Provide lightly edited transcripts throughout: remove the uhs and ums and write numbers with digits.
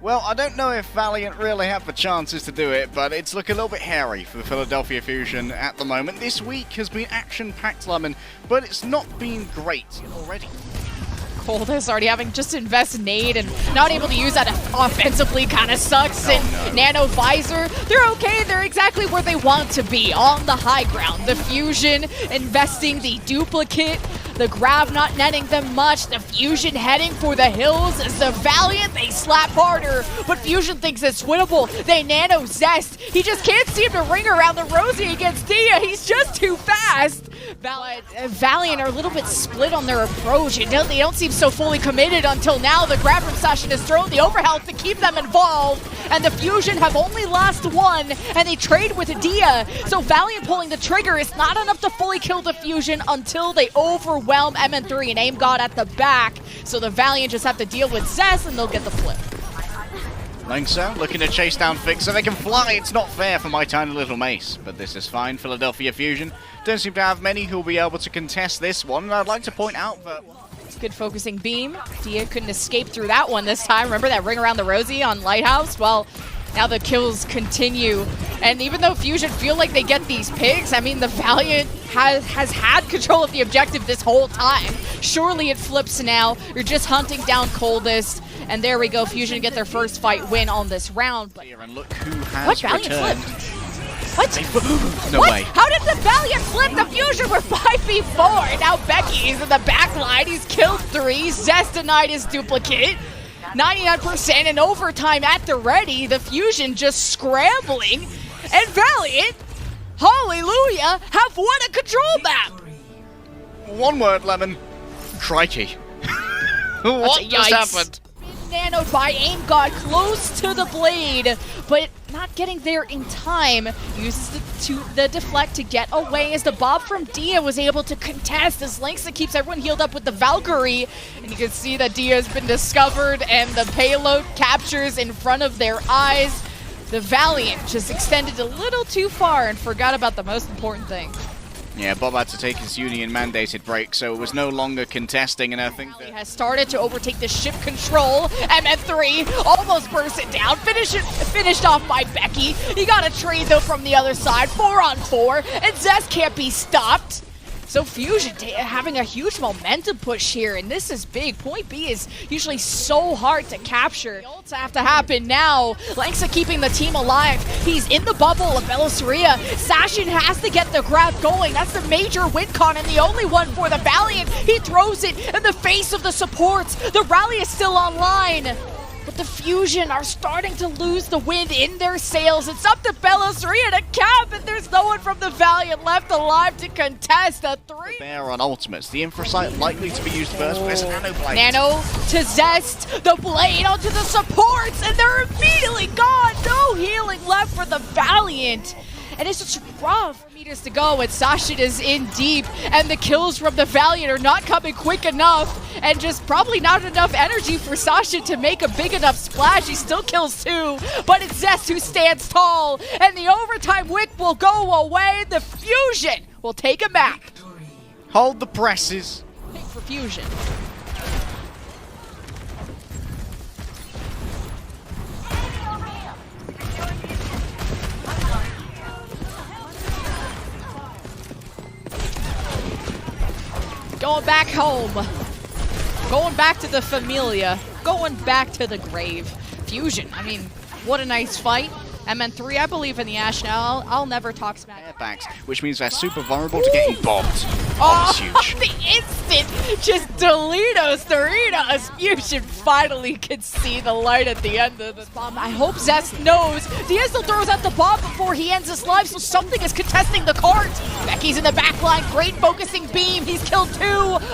Well, I don't know if Valiant really have the chances to do it, but it's looking a little bit hairy for Philadelphia Fusion at the moment. This week has been action-packed, Lemon, but it's not been great already. Coldest already having just invest nade and not able to use that offensively kind of sucks. And Nano Visor, they're okay. They're exactly where they want to be, on the high ground. The Fusion investing the duplicate. The Grav not netting them much. The Fusion heading for the hills. As the Valiant, they slap harder. But Fusion thinks it's winnable. They nano Zest. He just can't seem to ring around the Rosie against Dia. He's just too fast. Valiant are a little bit split on their approach. They don't seem so fully committed until now. The grab from Sashin is thrown, the overhealth to keep them involved. And the Fusion have only lost one, and they trade with Dia. So Valiant pulling the trigger is not enough to fully kill the Fusion until they overwhelm MN3 and Aim God at the back. So the Valiant just have to deal with Zest, and they'll get the flip. Lengsa looking to chase down Fix so they can fly. It's not fair for my tiny little mace, but this is fine. Philadelphia Fusion don't seem to have many who will be able to contest this one. And I'd like to point out that good focusing beam. Dia couldn't escape through that one this time. Remember that ring around the Rosie on Lighthouse? Well, now the kills continue. And even though Fusion feel like they get these picks, I mean, the Valiant has had control of the objective this whole time. Surely it flips now. You're just hunting down Coldest. And there we go. Fusion get their first fight win on this round. But and look who has returned. What? No way. How did the Valiant flip? The Fusion were 5v4. Now Becky's in the back line. He's killed 3. Zest denied his duplicate. 99% in overtime at the ready. The Fusion just scrambling. And Valiant, hallelujah, have won a control map. One word, Lemon. Crikey. What just happened? Nanoed by Aim God close to the blade, but not getting there in time. Uses the deflect to get away as the Bob from Dia was able to contest as Lengsa keeps everyone healed up with the Valkyrie. And you can see that Dia has been discovered and the payload captures in front of their eyes. The Valiant just extended a little too far and forgot about the most important thing. Yeah, Bob had to take his union-mandated break, so it was no longer contesting, and I think that he has started to overtake the ship control. MN3 almost burst it down, finished off by Becky. He got a trade, though, from the other side, 4-on-4, and Zest can't be stopped. So Fusion having a huge momentum push here, and this is big. Point B is usually so hard to capture. The ults have to happen now. Lengsa keeping the team alive. He's in the bubble of Belisria. Sashin has to get the grab going. That's the major win con and the only one for the Valiant. He throws it in the face of the supports. The rally is still online. But the Fusion are starting to lose the wind in their sails. It's up to Belisria to cap, and there's no one from the Valiant left alive to contest a 3. They're on ultimates. The Infrasight likely to be used first, but there's a Nano Blade. Nano to Zest, the blade onto the supports, and they're immediately gone. No healing left for the Valiant. And it's just rough. Meters to go, and Sashin is in deep, and the kills from the Valiant are not coming quick enough, and just probably not enough energy for Sashin to make a big enough splash. He still kills 2, but it's Zest who stands tall, and the overtime wick will go away. The Fusion will take a map. Hold the presses. For Fusion. Going back home. Going back to the familia. Going back to the grave. Fusion, I mean, what a nice fight. MN3, I believe in the Ashe now. I'll never talk smack. Backs, which means they're super vulnerable to getting bombed. Oh, that's huge. The instant, just Doritos. Fusion finally can see the light at the end of the bomb. I hope Zest knows. Dia still throws out the bomb before he ends his life, so something is contesting the cart. Becky's in the back line, great focusing beam. He's killed 2,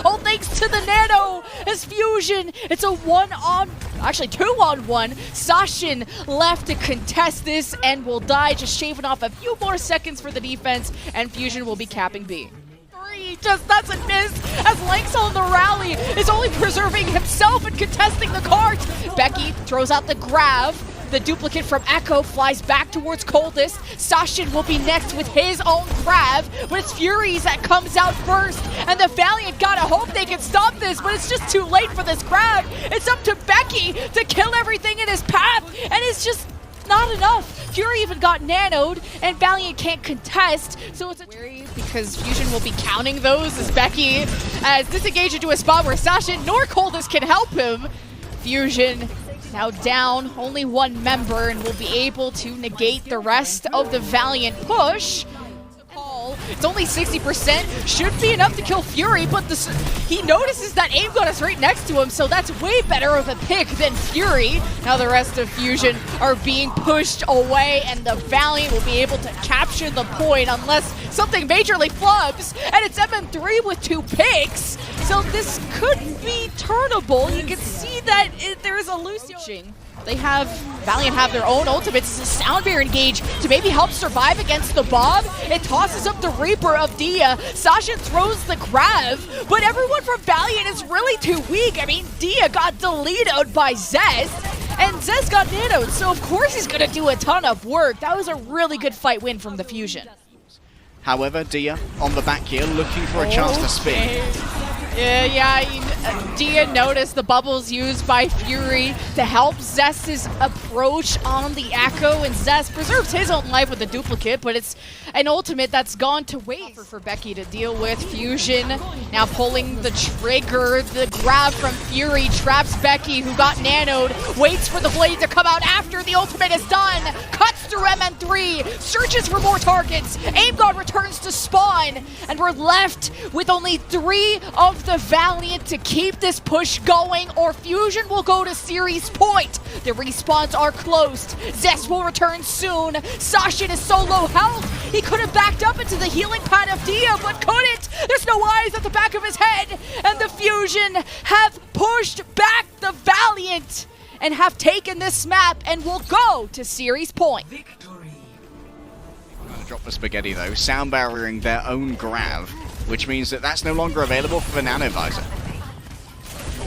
all thanks to the Nano. As Fusion, it's a 2-on-1. Sashin left to contest this and will die, just shaving off a few more seconds for the defense, and Fusion will be capping B. He just doesn't miss as Lengsa on the rally is only preserving himself and contesting the cart. Becky throws out the grab. The duplicate from Echo flies back towards Coldest. Sashin will be next with his own grab, but it's Furies that comes out first, and the Valiant gotta hope they can stop this, but it's just too late for this grab. It's up to Becky to kill everything in his path, and it's just not enough. Fury even got nanoed, and Valiant can't contest, so it's a worry because Fusion will be counting those as Becky as disengaged into a spot where Sashin nor Coldest can help him. Fusion now down only one member and will be able to negate the rest of the Valiant push. It's only 60%, should be enough to kill Fury, but he notices that Aim God is right next to him, so that's way better of a pick than Fury. Now the rest of Fusion are being pushed away, and the Valiant will be able to capture the point unless something majorly flubs, and it's MN3 with 2 picks, so this could be turnable. You can see that there is a losing. Valiant have their own ultimates. It's a sound barrier engage to maybe help survive against the bomb. It tosses up the Reaper of Dia. Sasha throws the grab, but everyone from Valiant is really too weak. I mean, Dia got deleted by Zest, and Zest got nanoed, so of course he's gonna do a ton of work. That was a really good fight win from the Fusion. However, Dia on the back here looking for a chance to spin. Dia noticed the bubbles used by Fury to help Zest's approach on the Echo, and Zest preserves his own life with the duplicate, but it's an ultimate that's gone to waste for Becky to deal with. Fusion now pulling the trigger. The grab from Fury traps Becky, who got nanoed, waits for the blade to come out after the ultimate is done, cuts through MN3, searches for more targets. Aim God returns to spawn, and we're left with only 3 of the Valiant to keep this push going, or Fusion will go to series point. The respawns are closed. Zest will return soon. Sashin is so low health, he could have backed up into the healing pad of Dia, but couldn't. There's no eyes at the back of his head, and the Fusion have pushed back the Valiant and have taken this map and will go to series point. Gonna drop the spaghetti though, sound barriering their own grab, which means that that's no longer available for the Nano Visor.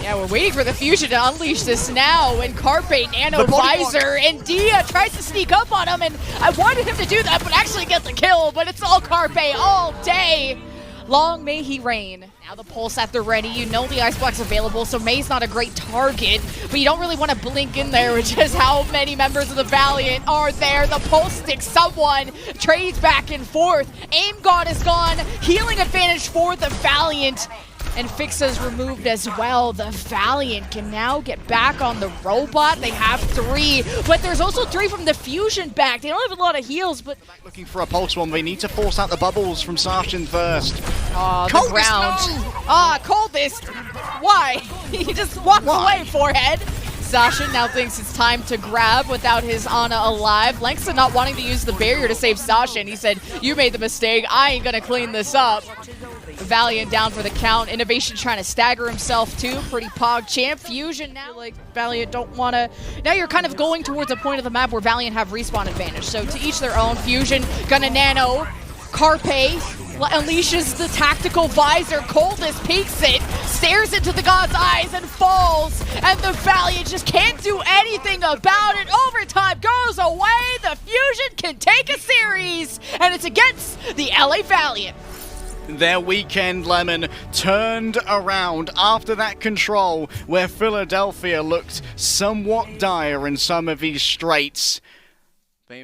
Yeah, we're waiting for the Fusion to unleash this now, and Carpe Nano Visor, and Dia tries to sneak up on him, and I wanted him to do that, but actually get the kill, but it's all Carpe all day. Long may he reign. Now the Pulse at the ready. You know the Ice Block's available, so May's not a great target, but you don't really want to blink in there, which is how many members of the Valiant are there. The Pulse sticks someone, trades back and forth. Aim God is gone. Healing advantage for the Valiant. And Fixa's removed as well. The Valiant can now get back on the robot. They have 3, but there's also 3 from the Fusion back. They don't have a lot of heals, but... Looking for a Pulse one. They need to force out the bubbles from Sashin first. Oh, the ground. Ah, Coldest. Why? He just walked away, forehead. Sasha now thinks it's time to grab without his Ana alive. Langston not wanting to use the barrier to save Sasha, and he said, you made the mistake. I ain't gonna clean this up. Valiant down for the count. Innovation trying to stagger himself too. Pretty pog champ. Fusion now, like, Valiant don't want to... Now you're kind of going towards a point of the map where Valiant have respawn advantage. So to each their own. Fusion gonna nano. Carpe unleashes the tactical visor. Coldest peeks it, stares into the god's eyes and falls. And the Valiant just can't do anything about it. Overtime goes away. The Fusion can take a series. And it's against the LA Valiant. Their weekend, Lemon, turned around after that control where Philadelphia looked somewhat dire in some of these straights. They